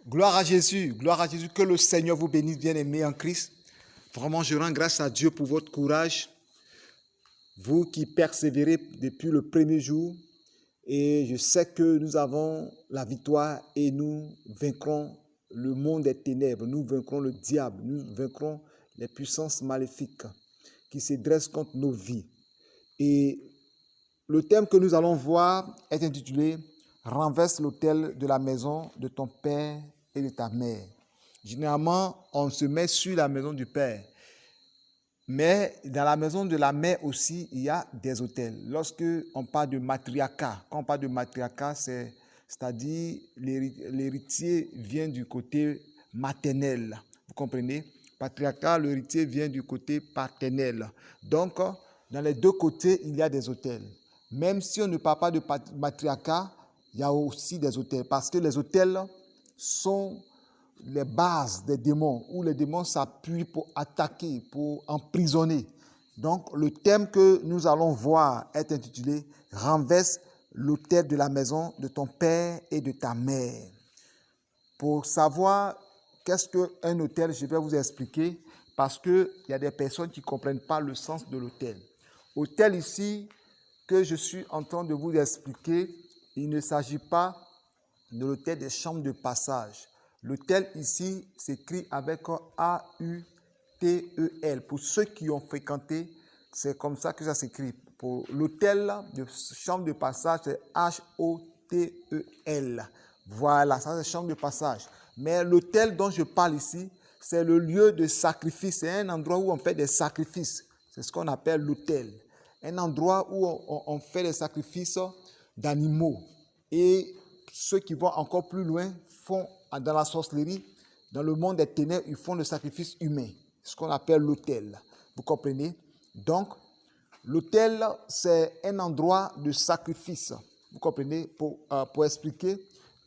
Gloire à Jésus, que le Seigneur vous bénisse, bien-aimés en Christ. Vraiment, je rends grâce à Dieu pour votre courage, vous qui persévérez depuis le premier jour. Et je sais que nous avons la victoire et nous vaincrons le monde des ténèbres, nous vaincrons le diable, nous vaincrons les puissances maléfiques qui se dressent contre nos vies. Et le thème que nous allons voir est intitulé « Renverse l'autel de la maison de ton père et de ta mère ». Généralement, on se met sur la maison du père. Mais dans la maison de la mère aussi, il y a des autels. Lorsque on parle de matriarcat, quand on parle de matriarcat, c'est-à-dire l'héritier vient du côté maternel. Vous comprenez? Patriarcat, l'héritier vient du côté paternel. Donc, dans les deux côtés, il y a des autels. Même si on ne parle pas de matriarcat, il y a aussi des autels. Parce que les autels sont les bases des démons, où les démons s'appuient pour attaquer, pour emprisonner. Donc, le thème que nous allons voir est intitulé « Renverse l'autel de la maison de ton père et de ta mère ». Pour savoir qu'est-ce qu'un autel, je vais vous expliquer, parce qu'il y a des personnes qui ne comprennent pas le sens de l'autel. Autel ici, que je suis en train de vous expliquer, il ne s'agit pas de l'autel des chambres de passage. L'autel ici s'écrit avec A-U-T-E-L. Pour ceux qui ont fréquenté, c'est comme ça que ça s'écrit. Pour l'autel de chambre de passage, c'est H-O-T-E-L. Voilà, ça c'est chambre de passage. Mais l'autel dont je parle ici, c'est le lieu de sacrifice. C'est un endroit où on fait des sacrifices. C'est ce qu'on appelle l'autel. Un endroit où on fait des sacrifices d'animaux. Et ceux qui vont encore plus loin font dans la sorcellerie, dans le monde des ténèbres, ils font le sacrifice humain, ce qu'on appelle l'autel. Vous comprenez? Donc, l'autel, c'est un endroit de sacrifice. Vous comprenez? Pour expliquer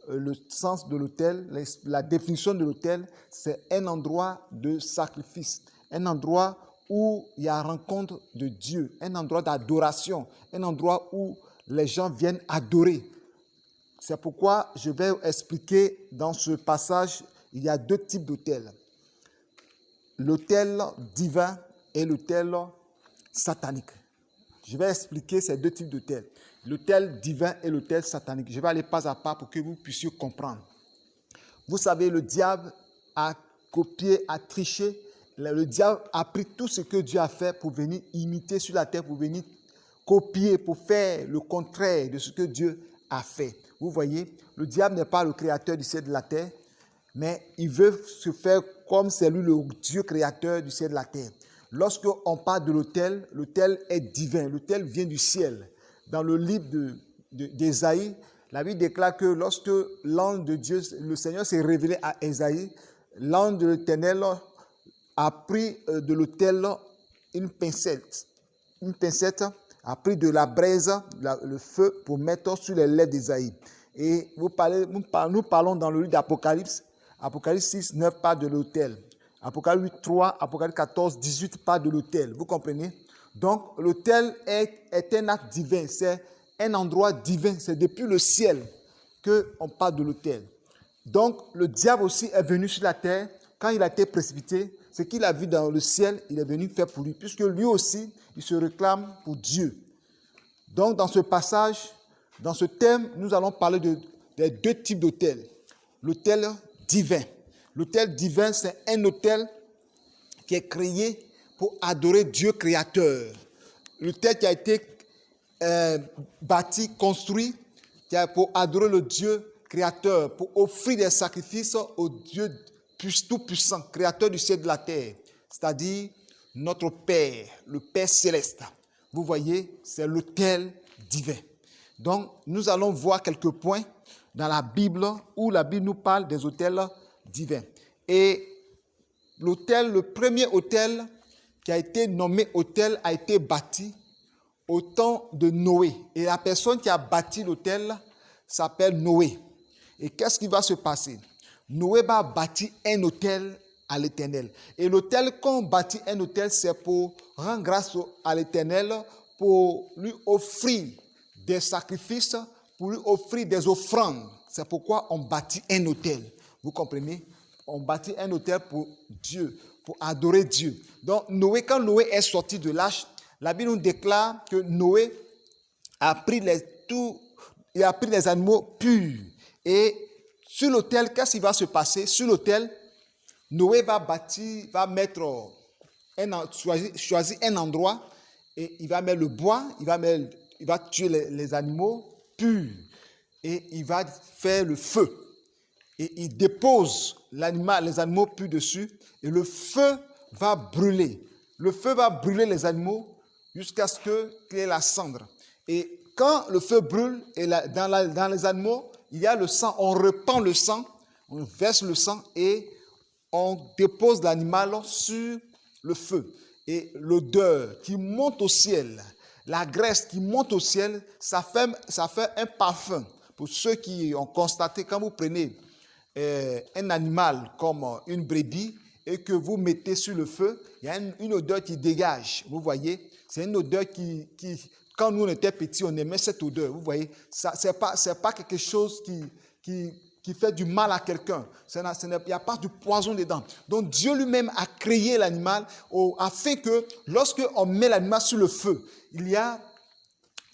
le sens de l'autel, la définition de l'autel, c'est un endroit de sacrifice, un endroit où il y a rencontre de Dieu, un endroit d'adoration, un endroit où les gens viennent adorer. C'est pourquoi je vais expliquer dans ce passage, il y a deux types d'autels. L'autel divin et l'autel satanique. Je vais expliquer ces deux types d'autels. L'autel divin et l'autel satanique. Je vais aller pas à pas pour que vous puissiez comprendre. Vous savez, le diable a copié, a triché. Le diable a pris tout ce que Dieu a fait pour venir imiter sur la terre, pour venir copier, pour faire le contraire de ce que Dieu a fait. Vous voyez, le diable n'est pas le créateur du ciel et de la terre, mais il veut se faire comme c'est lui le Dieu créateur du ciel et de la terre. Lorsqu'on parle de l'autel, l'autel est divin, l'autel vient du ciel. Dans le livre d'Ésaïe, la Bible déclare que lorsque l'ange de Dieu, le Seigneur s'est révélé à Ésaïe, l'ange de l'Éternel a pris de l'autel une pincette a pris de la braise, le feu, pour mettre sur les lèvres d'Ésaïe. Et nous parlons dans le livre d'Apocalypse. Apocalypse 6, 9 parle de l'autel. Apocalypse 3, Apocalypse 14, 18 parle de l'autel. Vous comprenez? Donc, l'autel est un acte divin. C'est un endroit divin. C'est depuis le ciel qu'on parle de l'autel. Donc, le diable aussi est venu sur la terre. Quand il a été précipité, ce qu'il a vu dans le ciel, il est venu faire pour lui, puisque lui aussi, il se réclame pour Dieu. Donc, dans ce passage, dans ce thème, nous allons parler des deux types d'autels. L'autel divin. L'autel divin, c'est un autel qui est créé pour adorer Dieu créateur. L'autel qui a été bâti, construit, pour adorer le Dieu créateur, pour offrir des sacrifices au Dieu tout-puissant, créateur du ciel et de la terre, c'est-à-dire notre Père, le Père céleste. Vous voyez, c'est l'autel divin. Donc, nous allons voir quelques points dans la Bible où la Bible nous parle des autels divins. Et le premier autel qui a été nommé autel a été bâti au temps de Noé. Et la personne qui a bâti l'autel s'appelle Noé. Et qu'est-ce qui va se passer? Noé va bâtir un autel à l'Éternel. Et l'autel, quand on bâtit un autel, c'est pour rendre grâce à l'Éternel, pour lui offrir des sacrifices, pour lui offrir des offrandes. C'est pourquoi on bâtit un autel. Vous comprenez? On bâtit un autel pour Dieu, pour adorer Dieu. Donc, Noé, quand Noé est sorti de l'arche, la Bible nous déclare que Noé a pris les animaux purs. Et sur l'autel, qu'est-ce qui va se passer? Sur l'autel, Noé va choisir un endroit et il va mettre le bois, il va tuer les animaux purs et il va faire le feu. Et il dépose les animaux purs dessus et le feu va brûler. Le feu va brûler les animaux jusqu'à ce qu'il y ait la cendre. Et quand le feu brûle, et dans les animaux, il y a le sang, on repend le sang, on verse le sang et on dépose l'animal sur le feu. Et l'odeur qui monte au ciel, la graisse qui monte au ciel, ça fait un parfum. Pour ceux qui ont constaté, quand vous prenez un animal comme une brebis et que vous mettez sur le feu, il y a une odeur qui dégage. Vous voyez, c'est une odeur qui quand nous on était petits, on aimait cette odeur. Vous voyez, c'est pas quelque chose qui fait du mal à quelqu'un. Il n'y a pas de poison dedans. Donc Dieu lui-même a créé l'animal afin que lorsque on met l'animal sur le feu, il y a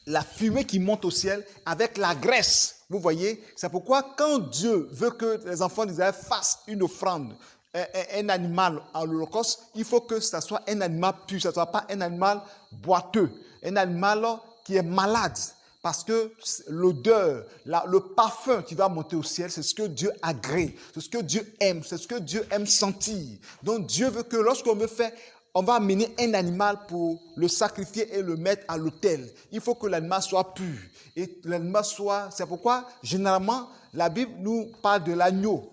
la fumée qui monte au ciel avec la graisse. Vous voyez, c'est pourquoi quand Dieu veut que les enfants d'Israël fassent une offrande, un animal à l'Holocauste, il faut que ce soit un animal pur, ce ne soit pas un animal boiteux, un animal qui est malade. Parce que l'odeur, le parfum qui va monter au ciel, c'est ce que Dieu agrée, c'est ce que Dieu aime, c'est ce que Dieu aime sentir. Donc Dieu veut que lorsqu'on veut faire, on va amener un animal pour le sacrifier et le mettre à l'autel. Il faut que l'animal soit pur. Et l'animal c'est pourquoi, généralement, la Bible nous parle de l'agneau.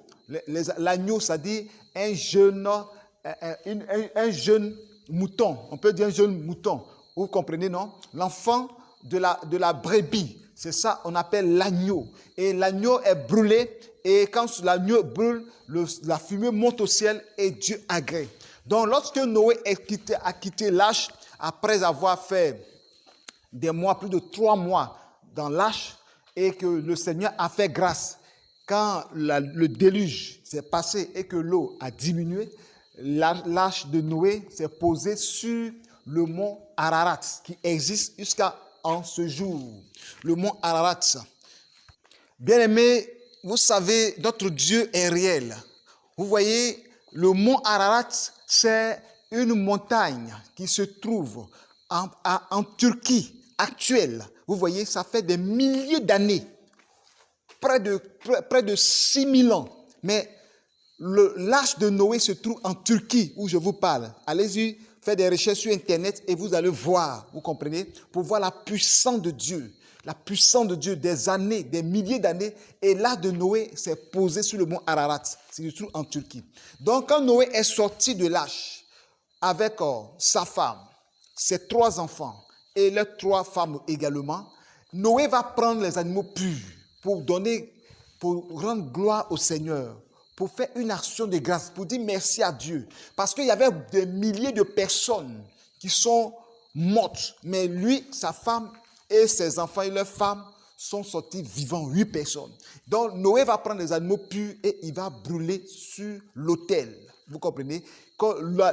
L'agneau, c'est-à-dire un jeune mouton. On peut dire un jeune mouton. Vous comprenez, non? L'enfant de la brebis. C'est ça, on appelle l'agneau. Et l'agneau est brûlé. Et quand l'agneau brûle, la fumée monte au ciel et Dieu agrée. Donc, lorsque Noé a quitté l'arche, après avoir fait des mois, plus de 3 mois dans l'arche, et que le Seigneur a fait grâce, quand le déluge s'est passé et que l'eau a diminué, l'arche de Noé s'est posée sur le mont Ararat, qui existe jusqu'à ce jour. Le mont Ararat. Bien-aimés, vous savez, notre Dieu est réel. Vous voyez, le mont Ararat, c'est une montagne qui se trouve en Turquie actuelle. Vous voyez, ça fait des milliers d'années, près de 6000 ans. Mais l'arche de Noé se trouve en Turquie, où je vous parle. Allez-y, faites des recherches sur Internet et vous allez voir, vous comprenez, pour voir la puissance de Dieu. La puissance de Dieu, des années, des milliers d'années. Et l'arche de Noé s'est posée sur le mont Ararat, qui se trouve en Turquie. Donc, quand Noé est sorti de l'arche avec sa femme, ses 3 enfants et leurs 3 femmes également, Noé va prendre les animaux purs pour rendre gloire au Seigneur, pour faire une action de grâce, pour dire merci à Dieu. Parce qu'il y avait des milliers de personnes qui sont mortes, mais lui, sa femme et ses enfants et leurs femmes sont sortis vivants, 8 personnes. Donc Noé va prendre les animaux purs et il va brûler sur l'autel. Vous comprenez?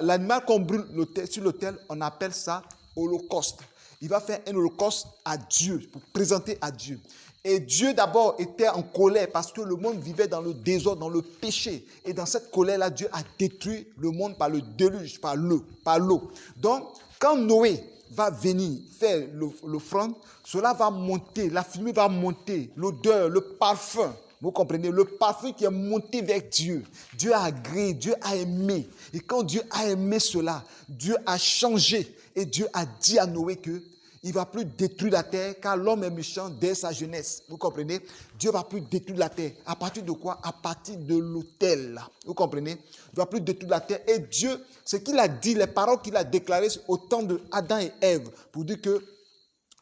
L'animal qu'on brûle sur l'autel, on appelle ça holocauste. Il va faire un holocauste à Dieu, pour présenter à Dieu. Et Dieu d'abord était en colère parce que le monde vivait dans le désordre, dans le péché. Et dans cette colère-là, Dieu a détruit le monde par le déluge, par l'eau. Donc, quand Noé va venir faire l'offrande, cela va monter, la fumée va monter, l'odeur, le parfum. Vous comprenez? Le parfum qui est monté vers Dieu. Dieu a agréé, Dieu a aimé. Et quand Dieu a aimé cela, Dieu a changé. Et Dieu a dit à Noé que il ne va plus détruire la terre car l'homme est méchant dès sa jeunesse. Vous comprenez? Dieu ne va plus détruire la terre. À partir de quoi? À partir de l'autel. Vous comprenez? Il ne va plus détruire la terre. Et Dieu, ce qu'il a dit, les paroles qu'il a déclarées au temps de Adam et Ève, pour dire que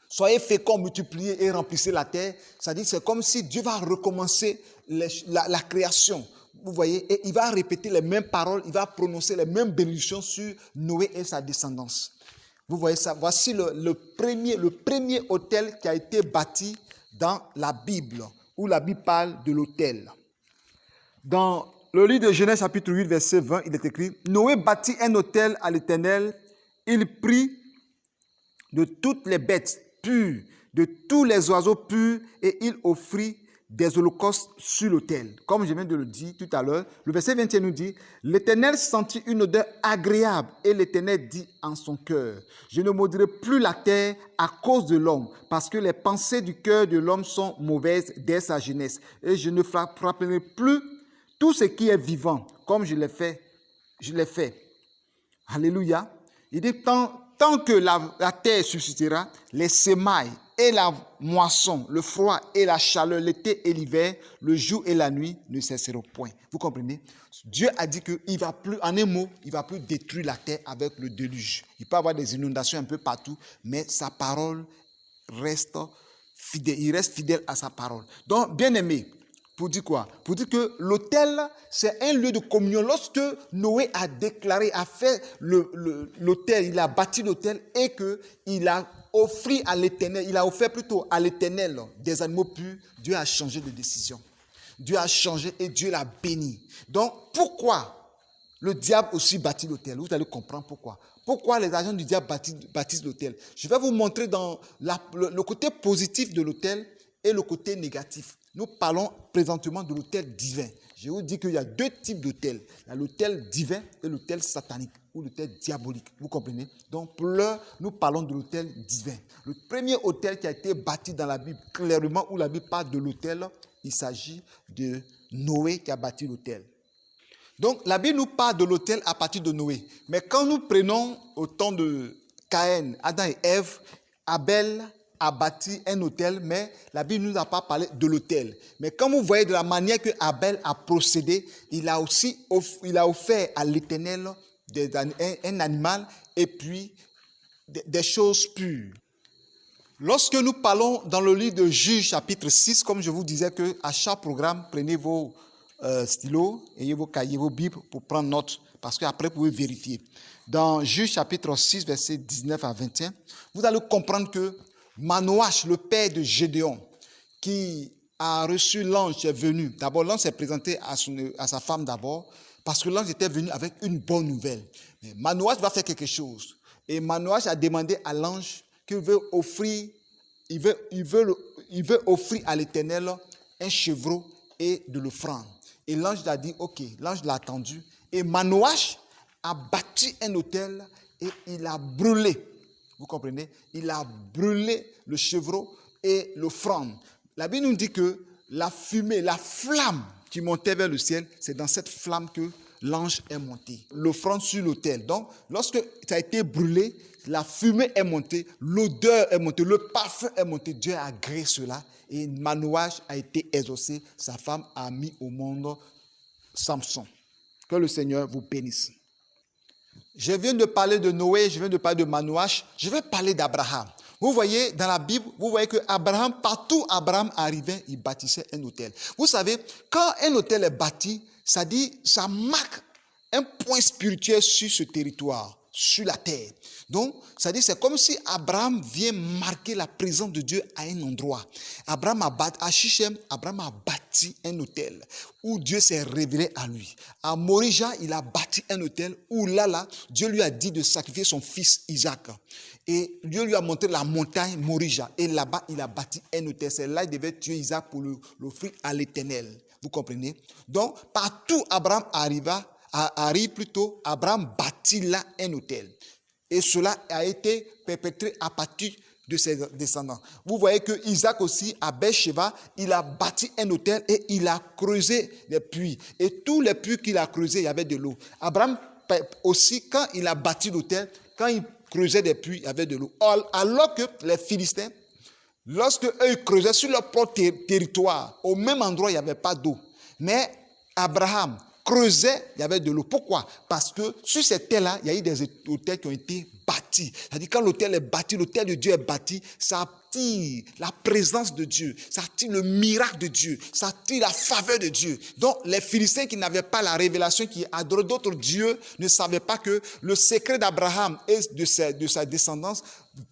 soyez féconds, multipliez et remplissez la terre. C'est-à-dire c'est comme si Dieu va recommencer la création. Vous voyez? Et il va répéter les mêmes paroles, il va prononcer les mêmes bénédictions sur Noé et sa descendance. Vous voyez ça? Voici le premier autel qui a été bâti dans la Bible, où la Bible parle de l'autel. Dans le livre de Genèse chapitre 8, verset 20, il est écrit, Noé bâtit un autel à l'Éternel, il prit de toutes les bêtes pures, de tous les oiseaux purs, et il offrit des holocaustes sur l'autel. Comme je viens de le dire tout à l'heure, le verset 21 nous dit, l'Éternel sentit une odeur agréable, et l'Éternel dit en son cœur, je ne maudirai plus la terre à cause de l'homme, parce que les pensées du cœur de l'homme sont mauvaises dès sa jeunesse, et je ne frapperai plus tout ce qui est vivant, comme je l'ai fait. Alléluia. Il dit, tant que la terre suscitera, les semailles et la moisson, le froid et la chaleur, l'été et l'hiver, le jour et la nuit ne cesseront point. Vous comprenez? Dieu a dit qu'il va plus, en un mot, il va plus détruire la terre avec le déluge. Il peut y avoir des inondations un peu partout, mais sa parole reste fidèle. Il reste fidèle à sa parole. Donc, bien aimé, pour dire quoi? Pour dire que l'autel, c'est un lieu de communion. Lorsque Noé a déclaré, a fait l'autel, il a bâti l'autel et qu'il a offert à l'Éternel, il a offert plutôt à l'Éternel des animaux purs, Dieu a changé de décision. Dieu a changé et Dieu l'a béni. Donc, pourquoi le diable aussi bâtit l'autel? Vous allez comprendre pourquoi. Pourquoi les agents du diable bâtissent l'autel? Je vais vous montrer dans le côté positif de l'autel et le côté négatif. Nous parlons présentement de l'autel divin. Je vous dis qu'il y a deux types d'autels. Il y a l'autel divin et l'autel satanique ou l'autel diabolique. Vous comprenez? Donc, pour l'heure, nous parlons de l'autel divin. Le premier autel qui a été bâti dans la Bible, clairement, où la Bible parle de l'autel, il s'agit de Noé qui a bâti l'autel. Donc, la Bible nous parle de l'autel à partir de Noé. Mais quand nous prenons au temps de Caïn, Adam et Ève, Abel a bâti un autel, mais la Bible ne nous a pas parlé de l'autel. Mais quand vous voyez de la manière que Abel a procédé, il a offert à l'Éternel un animal et puis des choses pures. Lorsque nous parlons dans le livre de Juges chapitre 6, comme je vous disais qu'à chaque programme, prenez vos stylos, ayez vos cahiers, vos bibles pour prendre note, parce qu'après vous pouvez vérifier. Dans Juges chapitre 6, versets 19 à 21, vous allez comprendre que Manoach, le père de Gédéon, qui a reçu l'ange qui est venu. D'abord, l'ange s'est présenté à sa femme d'abord, parce que l'ange était venu avec une bonne nouvelle. Mais Manoach va faire quelque chose. Et Manoach a demandé à l'ange qu'il veut offrir, il veut offrir à l'Éternel un chevreau et de l'offrande. Et l'ange a dit, ok, l'ange l'a attendu. Et Manoach a bâti un autel et il a brûlé. Vous comprenez? Il a brûlé le chevreau et l'offrande. La Bible nous dit que la fumée, la flamme qui montait vers le ciel, c'est dans cette flamme que l'ange est monté. L'offrande sur l'autel. Donc, lorsque ça a été brûlé, la fumée est montée, l'odeur est montée, le parfum est monté. Dieu a agréé cela et Manoach a été exaucé. Sa femme a mis au monde Samson. Que le Seigneur vous bénisse. Je viens de parler de Noé, je viens de parler de Manoach, je vais parler d'Abraham. Vous voyez, dans la Bible, vous voyez que Abraham, partout où Abraham arrivait, il bâtissait un autel. Vous savez, quand un autel est bâti, ça marque un point spirituel sur ce territoire, sur la terre. Donc, ça dit, c'est comme si Abraham vient marquer la présence de Dieu à un endroit. À Shichem, Abraham a bâti un autel où Dieu s'est révélé à lui. À Morija, il a bâti un autel où là, Dieu lui a dit de sacrifier son fils Isaac. Et Dieu lui a montré la montagne Morija. Et là-bas, il a bâti un autel. C'est là qu'il devait tuer Isaac pour l'offrir à l'Éternel. Vous comprenez? Donc, partout Abraham Abraham bâtit là un autel. Et cela a été perpétré à partir de ses descendants. Vous voyez que Isaac aussi, à Beersheba, il a bâti un autel et il a creusé des puits. Et tous les puits qu'il a creusés, il y avait de l'eau. Abraham aussi, quand il a bâti l'autel, quand il creusait des puits, il y avait de l'eau. Alors que les Philistins, lorsque eux creusaient sur leur propre territoire, au même endroit, il n'y avait pas d'eau. Mais Abraham creusait, il y avait de l'eau. Pourquoi? Parce que sur cette terre-là, il y a eu des hôtels qui ont été bâtis. C'est-à-dire quand l'hôtel est bâti, l'hôtel de Dieu est bâti, ça attire la présence de Dieu, ça attire le miracle de Dieu, ça attire la faveur de Dieu. Donc les Philistins qui n'avaient pas la révélation, qui adoraient d'autres dieux, ne savaient pas que le secret d'Abraham et de sa descendance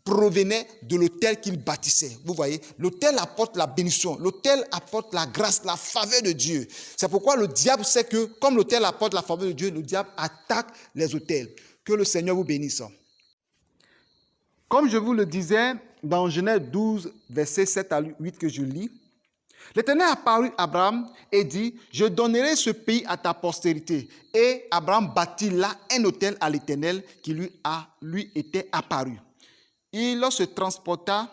provenait de l'autel qu'il bâtissait. Vous voyez, l'autel apporte la bénédiction, l'autel apporte la grâce, la faveur de Dieu. C'est pourquoi le diable sait que, comme l'autel apporte la faveur de Dieu, le diable attaque les autels. Que le Seigneur vous bénisse. Comme je vous le disais, dans Genèse 12, versets 7 à 8 que je lis, l'Éternel apparut à Abraham et dit, « Je donnerai ce pays à ta postérité. » Et Abraham bâtit là un autel à l'Éternel qui lui était apparu. Il se transporta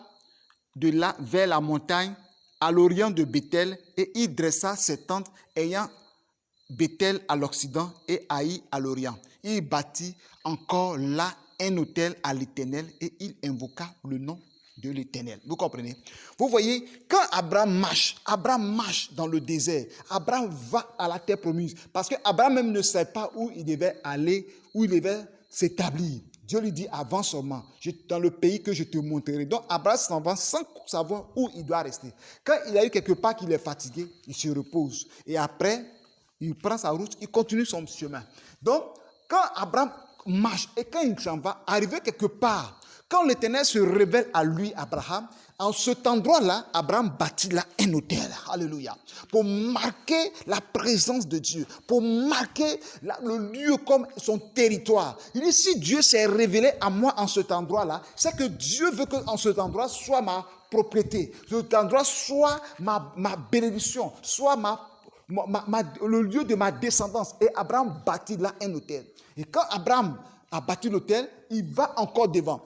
de là vers la montagne à l'orient de Béthel et il dressa ses tentes ayant Béthel à l'occident et Haï à l'orient. Il bâtit encore là un autel à l'Éternel et il invoqua le nom de l'Éternel. Vous comprenez? Vous voyez, quand Abraham marche dans le désert. Abraham va à la terre promise. Parce qu'Abraham même ne sait pas où il devait aller, où il devait s'établir. Dieu lui dit, avance seulement, dans le pays que je te montrerai. Donc Abraham s'en va sans savoir où il doit rester. Quand il a eu quelque part qu'il est fatigué, il se repose. Et après, il prend sa route, il continue son chemin. Donc, quand Abraham marche et quand il s'en va, arrivé quelque part, quand l'Éternel se révèle à lui, Abraham, en cet endroit-là, Abraham bâtit là un autel. Alléluia. Pour marquer la présence de Dieu, pour marquer le lieu comme son territoire. Il dit, si Dieu s'est révélé à moi en cet endroit-là, c'est que Dieu veut qu'en cet endroit soit ma propriété, cet endroit soit ma bénédiction, soit le lieu de ma descendance. Et Abraham bâtit là un autel. Et quand Abraham a bâti l'autel, il va encore devant.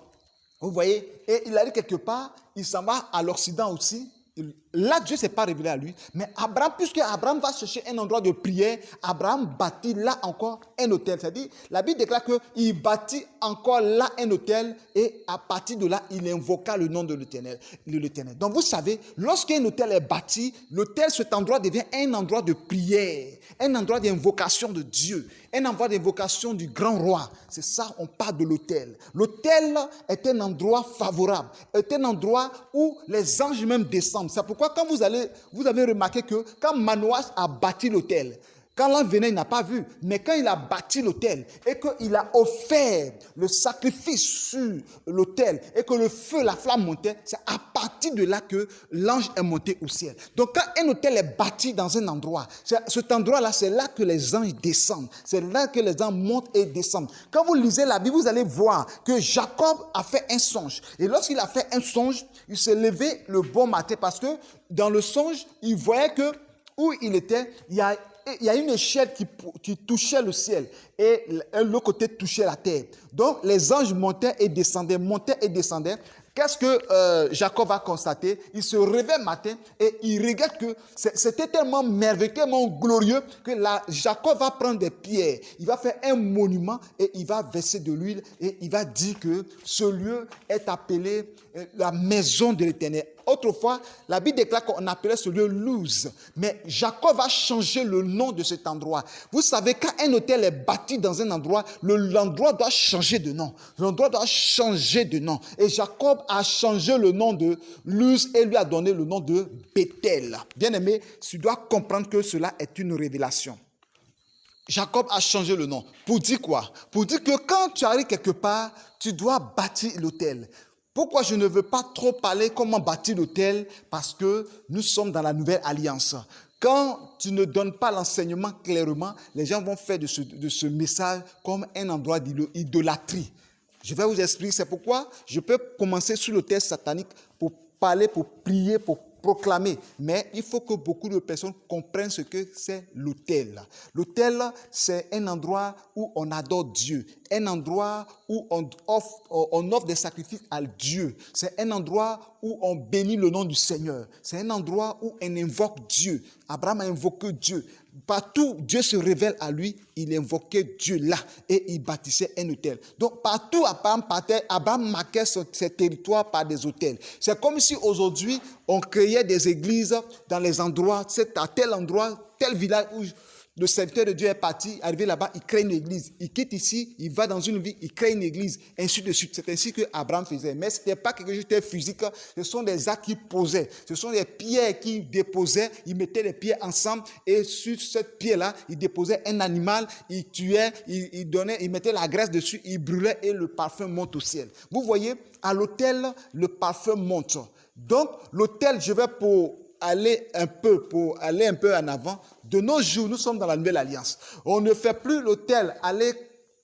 Vous voyez, et il arrive quelque part, il s'en va à l'Occident aussi. Là, Dieu ne s'est pas révélé à lui. Mais Abraham, puisque Abraham va chercher un endroit de prière, Abraham bâtit là encore un autel. C'est-à-dire, la Bible déclare qu'il bâtit encore là un autel et à partir de là, il invoqua le nom de l'Éternel. Donc, vous savez, lorsqu'un autel est bâti, l'autel, cet endroit devient un endroit de prière, un endroit d'invocation de Dieu, un endroit d'invocation du grand roi. C'est ça, on parle de l'autel. L'autel est un endroit favorable, est un endroit où les anges même descendent. C'est pourquoi quand vous avez remarqué que quand Manoach a bâti l'autel, quand l'ange venait, il n'a pas vu. Mais quand il a bâti l'autel et qu'il a offert le sacrifice sur l'autel et que le feu, la flamme montait, c'est à partir de là que l'ange est monté au ciel. Donc quand un autel est bâti dans un endroit, cet endroit-là, c'est là que les anges descendent. C'est là que les anges montent et descendent. Quand vous lisez la Bible, vous allez voir que Jacob a fait un songe. Et lorsqu'il a fait un songe, il s'est levé le bon matin parce que dans le songe, il voyait que où il était, il y a une échelle qui touchait le ciel et l'autre côté touchait la terre. Donc, les anges montaient et descendaient. Qu'est-ce que Jacob a constaté? Il se réveille matin et il regarde que c'était tellement merveilleux, tellement glorieux que Jacob va prendre des pierres. Il va faire un monument et il va verser de l'huile et il va dire que ce lieu est appelé la maison de l'Éternel. Autrefois, la Bible déclare qu'on appelait ce lieu Luz. Mais Jacob va changer le nom de cet endroit. Vous savez, quand un hôtel est bâti dans un endroit, l'endroit doit changer de nom. L'endroit doit changer de nom. Et Jacob a changé le nom de Luz et lui a donné le nom de Béthel. Bien-aimé, tu dois comprendre que cela est une révélation. Jacob a changé le nom. Pour dire quoi? Pour dire que quand tu arrives quelque part, tu dois bâtir l'autel. Pourquoi je ne veux pas trop parler comment bâtir l'autel? Parce que nous sommes dans la nouvelle alliance. Quand tu ne donnes pas l'enseignement clairement, les gens vont faire de ce message comme un endroit d'idolâtrie. Je vais vous expliquer, c'est pourquoi je peux commencer sur l'autel satanique pour parler, pour prier, pour proclamer. Mais il faut que beaucoup de personnes comprennent ce que c'est l'autel. L'autel, c'est un endroit où on adore Dieu, un endroit où on offre des sacrifices à Dieu. C'est un endroit où on bénit le nom du Seigneur. C'est un endroit où on invoque Dieu. Abraham a invoqué Dieu. Partout, Dieu se révèle à lui, il invoquait Dieu là et il bâtissait un autel. Donc, partout, Abraham marquait ses territoires par des autels. C'est comme si aujourd'hui, on créait des églises dans les endroits, c'est à tel endroit, tel village où Le serviteur de Dieu est parti, arrivé là-bas, il crée une église. Il quitte ici, il va dans une ville, il crée une église, ainsi de suite. C'est ainsi que Abraham faisait. Mais ce n'était pas quelque chose de physique, ce sont des actes qu'il posait. Ce sont des pierres qu'il déposait, il mettait les pierres ensemble et sur cette pierre-là, il déposait un animal, il tuait, il donnait, il mettait la graisse dessus, il brûlait et le parfum monte au ciel. Vous voyez, à l'autel, le parfum monte. Donc, l'autel, je vais pour aller un peu en avant. De nos jours, nous sommes dans la nouvelle alliance. On ne fait plus l'autel, aller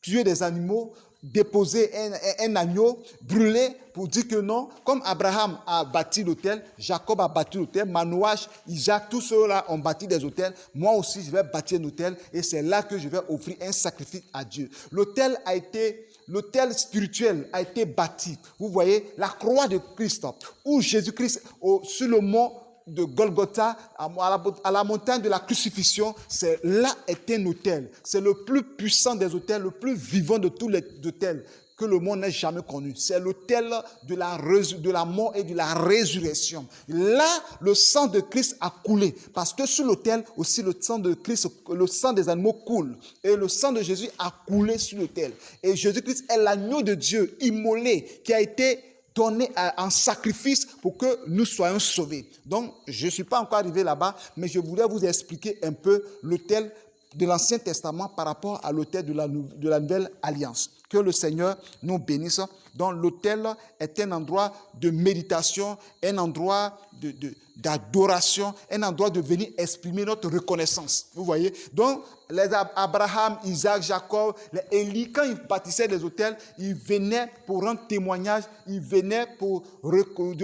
tuer des animaux, déposer un agneau, brûler pour dire que non. Comme Abraham a bâti l'autel, Jacob a bâti l'autel, Manoach, Isaac, tous ceux-là ont bâti des autels. Moi aussi, je vais bâtir un autel et c'est là que je vais offrir un sacrifice à Dieu. L'autel spirituel a été bâti. Vous voyez, la croix de Christ, où Jésus-Christ, sur le mont de Golgotha, à la montagne de la crucifixion, là est un autel. C'est le plus puissant des autels, le plus vivant de tous les autels que le monde n'ait jamais connu. C'est l'autel de la mort et de la résurrection. Là, le sang de Christ a coulé. Parce que sur l'autel, aussi le sang de Christ, le sang des animaux coule. Et le sang de Jésus a coulé sur l'autel. Et Jésus-Christ est l'agneau de Dieu immolé qui a été donné en sacrifice pour que nous soyons sauvés. Donc, je ne suis pas encore arrivé là-bas, mais je voulais vous expliquer un peu l'autel de l'Ancien Testament par rapport à l'autel de la Nouvelle Alliance. Que le Seigneur nous bénisse. Donc, l'autel est un endroit de méditation, un endroit d'adoration, un endroit de venir exprimer notre reconnaissance. Vous voyez? Donc, les Abraham, Isaac, Jacob, les Élie, quand ils bâtissaient les autels, ils venaient pour rendre témoignage, ils venaient pour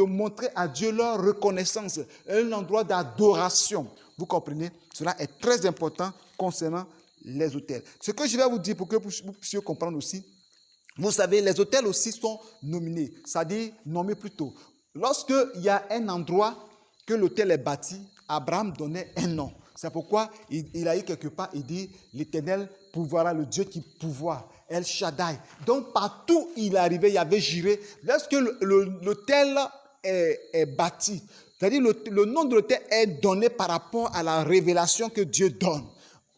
montrer à Dieu leur reconnaissance, un endroit d'adoration. Vous comprenez? Cela est très important concernant les autels. Ce que je vais vous dire pour que vous puissiez comprendre aussi, vous savez, les autels aussi sont nominés, c'est-à-dire nommés plutôt. Lorsqu'il y a un endroit que l'autel est bâti, Abraham donnait un nom. C'est pourquoi il a eu quelque part, il dit, l'Éternel pourvoira, le Dieu qui pourvoit, El Shaddai. Donc partout où il arrivait, il y avait Jireh. Lorsque l'autel est bâti, c'est-à-dire le nom de l'autel est donné par rapport à la révélation que Dieu donne.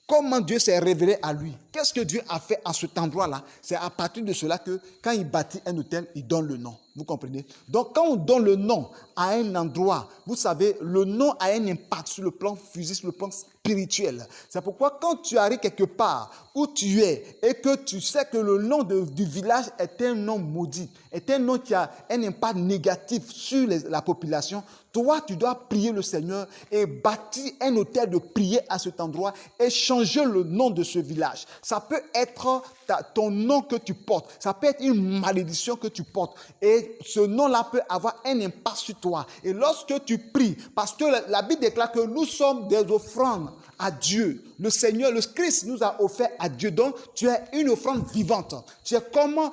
Comment Dieu s'est révélé à lui? Qu'est-ce que Dieu a fait à cet endroit-là? C'est à partir de cela que quand il bâtit un autel, il donne le nom. Vous comprenez? Donc quand on donne le nom à un endroit, vous savez, le nom a un impact sur le plan physique, sur le plan spirituel. C'est pourquoi quand tu arrives quelque part où tu es et que tu sais que le nom du village est un nom maudit, est un nom qui a un impact négatif sur la population, toi, tu dois prier le Seigneur et bâtir un autel de prière à cet endroit et changer le nom de ce village. Ça peut être ton nom que tu portes. Ça peut être une malédiction que tu portes. Et ce nom-là peut avoir un impact sur toi. Et lorsque tu pries, parce que la Bible déclare que nous sommes des offrandes à Dieu. Le Seigneur, le Christ nous a offert à Dieu. Donc, tu es une offrande vivante. Tu es comme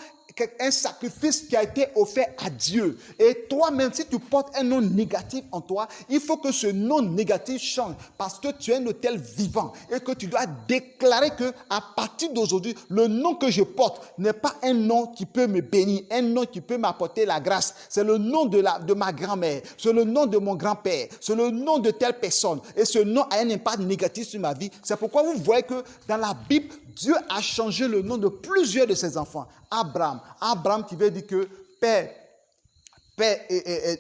un sacrifice qui a été offert à Dieu. Et toi-même, si tu portes un nom négatif en toi, il faut que ce nom négatif change parce que tu es un autel vivant et que tu dois déclarer que à partir d'aujourd'hui, le nom que je porte n'est pas un nom qui peut me bénir, un nom qui peut m'apporter la grâce. C'est le nom de ma grand-mère, c'est le nom de mon grand-père, c'est le nom de telle personne. Et ce nom a un impact négatif sur ma vie. C'est pourquoi vous voyez que dans la Bible, Dieu a changé le nom de plusieurs de ses enfants. Abraham qui veut dire que Père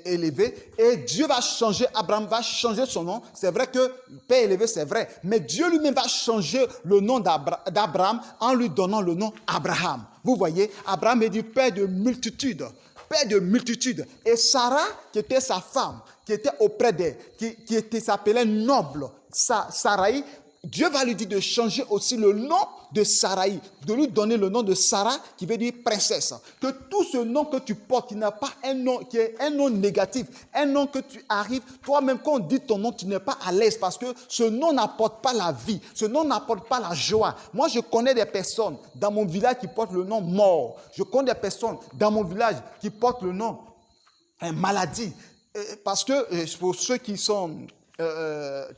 élevé. Et Dieu va changer, Abraham va changer son nom. C'est vrai que Père élevé, c'est vrai. Mais Dieu lui-même va changer le nom d'Abraham en lui donnant le nom Abraham. Vous voyez, Abraham est dit Père de multitude. Père de multitude. Et Sarah, qui était sa femme, qui était auprès d'elle, qui s'appelait noble, Sarai, Dieu va lui dire de changer aussi le nom de Sarai, de lui donner le nom de Sarah, qui veut dire princesse. Que tout ce nom que tu portes, qui n'a pas un nom, qui est un nom négatif, un nom que tu arrives, toi-même quand on dit ton nom, tu n'es pas à l'aise parce que ce nom n'apporte pas la vie, ce nom n'apporte pas la joie. Moi, je connais des personnes dans mon village qui portent le nom mort. Je connais des personnes dans mon village qui portent le nom maladie. Parce que pour ceux qui sont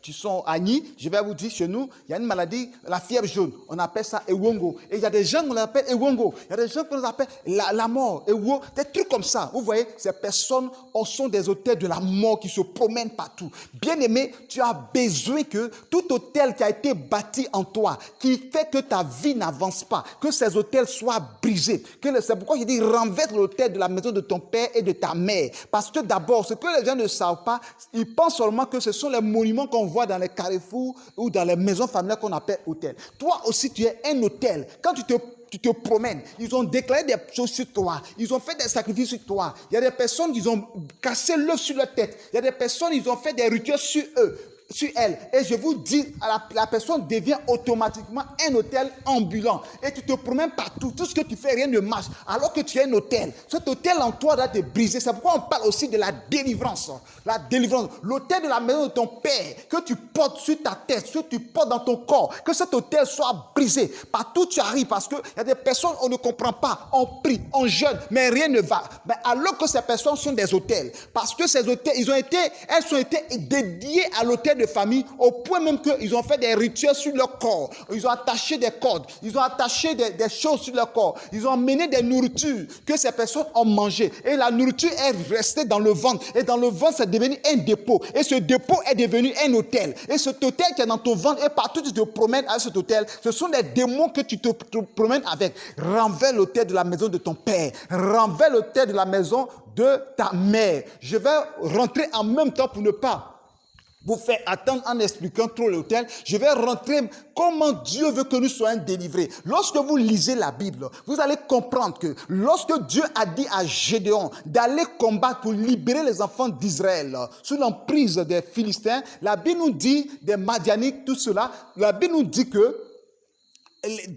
qui sont à Nîmes, je vais vous dire, chez nous, il y a une maladie, la fièvre jaune. On appelle ça Ewongo. Et il y a des gens qu'on appelle Ewongo. Il y a des gens qu'on appelle la mort, Ewo, des trucs comme ça. Vous voyez, ces personnes sont des autels de la mort qui se promènent partout. Bien-aimé, tu as besoin que tout autel qui a été bâti en toi, qui fait que ta vie n'avance pas, que ces autels soient brisés. C'est pourquoi je dis, renverse l'autel de la maison de ton père et de ta mère. Parce que d'abord, ce que les gens ne savent pas, ils pensent seulement que ce sont les monuments qu'on voit dans les carrefours ou dans les maisons familiales qu'on appelle hôtels. Toi aussi, tu es un hôtel. Quand tu te promènes, ils ont déclaré des choses sur toi, ils ont fait des sacrifices sur toi. Il y a des personnes qui ont cassé l'œuf sur leur tête. Il y a des personnes qui ont fait des rituels sur eux. Sur elle. Et je vous dis, la personne devient automatiquement un hôtel ambulant. Et tu te promènes partout. Tout ce que tu fais, rien ne marche. Alors que tu es un hôtel. Cet hôtel en toi doit te briser. C'est pourquoi on parle aussi de la délivrance. La délivrance. L'hôtel de la maison de ton père que tu portes sur ta tête, que tu portes dans ton corps. Que cet hôtel soit brisé. Partout tu arrives. Parce qu'il y a des personnes, on ne comprend pas. On prie, on jeûne, mais rien ne va. Mais alors que ces personnes sont des hôtels. Parce que ces hôtels, elles ont été dédiées à l'hôtel de famille, au point même qu'ils ont fait des rituels sur leur corps. Ils ont attaché des cordes, ils ont attaché des choses sur leur corps. Ils ont amené des nourritures que ces personnes ont mangées. Et la nourriture est restée dans le ventre. Et dans le ventre, c'est devenu un dépôt. Et ce dépôt est devenu un hôtel. Et cet hôtel qui est dans ton ventre, et partout tu te promènes avec cet hôtel, ce sont des démons que tu te promènes avec. Renverse l'hôtel de la maison de ton père. Renverse l'hôtel de la maison de ta mère. Je vais rentrer en même temps pour ne pas vous faire attendre en expliquant trop l'autel. Je vais rentrer comment Dieu veut que nous soyons délivrés. Lorsque vous lisez la Bible, vous allez comprendre que lorsque Dieu a dit à Gédéon d'aller combattre pour libérer les enfants d'Israël sous l'emprise des Philistins, la Bible nous dit, des Madianites, tout cela, la Bible nous dit que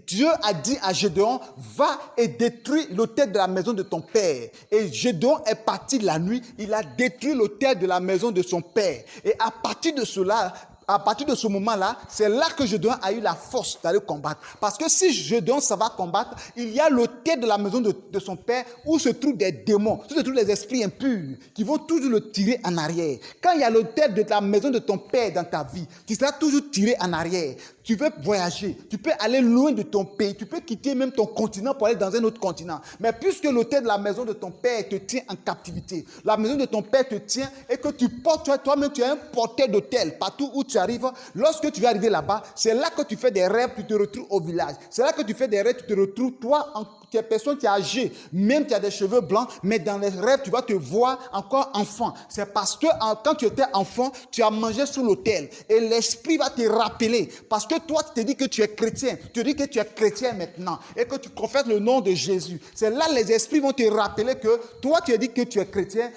Dieu a dit à Gédéon, va et détruis l'autel de la maison de ton père. Et Gédéon est parti la nuit, il a détruit l'autel de la maison de son père. Et à partir de ce moment-là, c'est là que Gédéon a eu la force d'aller combattre. Parce que si Gédéon ça va combattre, il y a l'autel de la maison de son père où se trouvent des démons, où se trouvent des esprits impurs qui vont toujours le tirer en arrière. Quand il y a l'autel de la maison de ton père dans ta vie, tu seras toujours tiré en arrière. Tu veux voyager, tu peux aller loin de ton pays, tu peux quitter même ton continent pour aller dans un autre continent. Mais puisque l'autel de la maison de ton père te tient en captivité, la maison de ton père te tient et que tu portes, toi-même tu es un porteur d'autel partout où tu arrives. Lorsque tu vas arriver là-bas, c'est là que tu fais des rêves, tu te retrouves au village. C'est là que tu fais des rêves, tu te retrouves toi en tu es personne qui est âgée, même tu as des cheveux blancs, mais dans les rêves, tu vas te voir encore enfant. C'est parce que quand tu étais enfant, tu as mangé sous l'autel. Et l'esprit va te rappeler. Parce que toi, tu te dis que tu es chrétien. Tu te dis que tu es chrétien maintenant. Et que tu confesses le nom de Jésus. C'est là les esprits vont te rappeler que toi, tu as dit que tu es chrétien.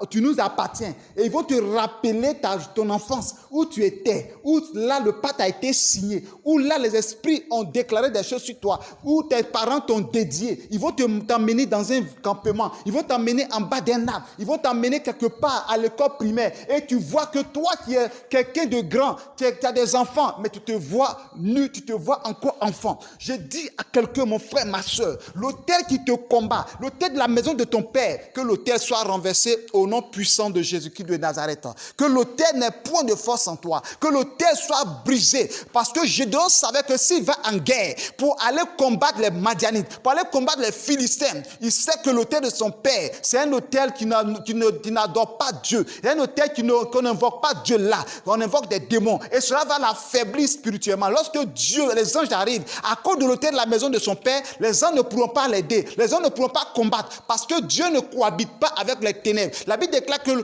Tu nous appartiens. Et ils vont te rappeler ton enfance, où tu étais, où là le pacte a été signé, où là les esprits ont déclaré des choses sur toi, où tes parents t'ont dédié. Ils vont t'emmener dans un campement. Ils vont t'emmener en bas d'un arbre. Ils vont t'emmener quelque part à l'école primaire. Et tu vois que toi qui es quelqu'un de grand, tu as des enfants, mais tu te vois nu, tu te vois encore enfant. Je dis à quelqu'un, mon frère, ma soeur, l'autel qui te combat, l'autel de la maison de ton père, que l'autel soit renversé au nom puissant de Jésus-Christ de Nazareth. Que l'autel n'ait point de force en toi. Que l'autel soit brisé. Parce que Gédéon savait que s'il va en guerre pour aller combattre les Madianites, pour aller combattre les Philistins, il sait que l'autel de son père, c'est un autel qui n'adore pas Dieu. C'est un autel qu'on n'invoque pas Dieu là. On invoque des démons. Et cela va l'affaiblir spirituellement. Lorsque Dieu, les anges arrivent, à cause de l'autel de la maison de son père, les anges ne pourront pas l'aider. Les anges ne pourront pas combattre. Parce que Dieu ne cohabite pas avec les ténèbres. La Bible déclare que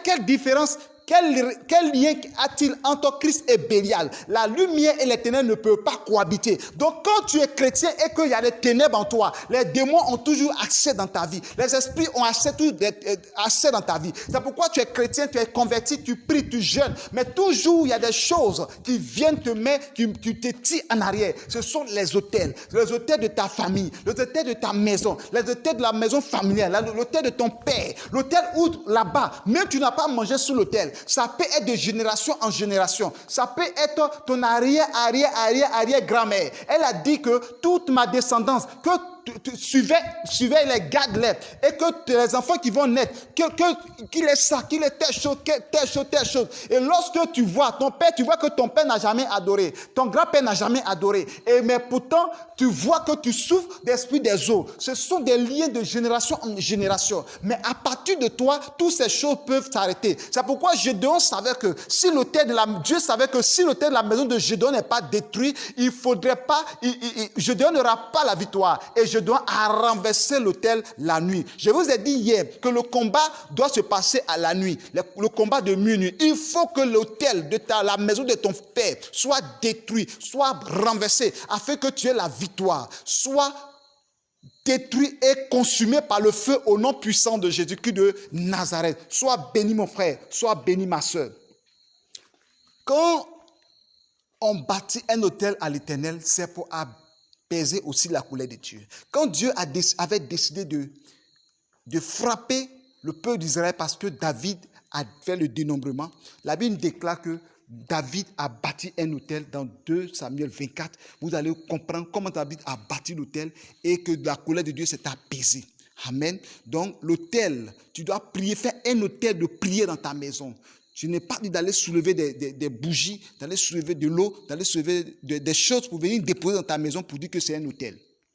quelle différence, quel lien a-t-il entre Christ et Bélial? La lumière et les ténèbres ne peuvent pas cohabiter. Donc quand tu es chrétien et qu'il y a des ténèbres en toi, les démons ont toujours accès dans ta vie. Les esprits ont accès dans ta vie. C'est pourquoi tu es chrétien, tu es converti, tu pries, tu jeûnes. Mais toujours il y a des choses qui viennent te mettre, qui te tirent en arrière. Ce sont les autels de ta famille, les autels de ta maison, les autels de la maison familiale, l'autel de ton père, l'autel où là-bas, même tu n'as pas mangé sous l'autel. Ça peut être de génération en génération. Ça peut être ton arrière-grand-mère. Elle a dit que toute ma descendance, que suivez les, garde-les. Et que les enfants qui vont naître, qu'il est ça, qu'il est telle chose. Et lorsque tu vois ton père, tu vois que ton père n'a jamais adoré. Ton grand-père n'a jamais adoré. Mais pourtant, tu vois que tu souffres d'esprit des eaux. Ce sont des liens de génération en génération. Mais à partir de toi, toutes ces choses peuvent s'arrêter. C'est pourquoi Gédéon savait que si Dieu savait que si l'autel de la maison de Gédéon n'est pas détruit, il faudrait pas, Gédéon n'aura pas la victoire. Et Gédéon a renversé l'autel la nuit. Je vous ai dit hier que le combat doit se passer à la nuit. Le combat de minuit. Il faut que l'autel de la maison de ton père soit détruit, soit renversé, afin que tu aies la victoire. Soit détruit et consumé par le feu au nom puissant de Jésus-Christ de Nazareth. Sois béni mon frère, sois béni ma soeur. Quand on bâtit un autel à l'Éternel, c'est pour apaiser aussi la colère de Dieu. Quand Dieu avait décidé de frapper le peuple d'Israël parce que David a fait le dénombrement, la Bible déclare que David a bâti un autel dans 2 Samuel 24. Vous allez comprendre comment David a bâti l'autel et que la colère de Dieu s'est apaisée. Amen. Donc l'autel, tu dois prier, faire un autel de prière dans ta maison. Je n'ai pas dit d'aller soulever des bougies, d'aller soulever de l'eau, d'aller soulever des choses pour venir déposer dans ta maison pour dire que c'est un autel.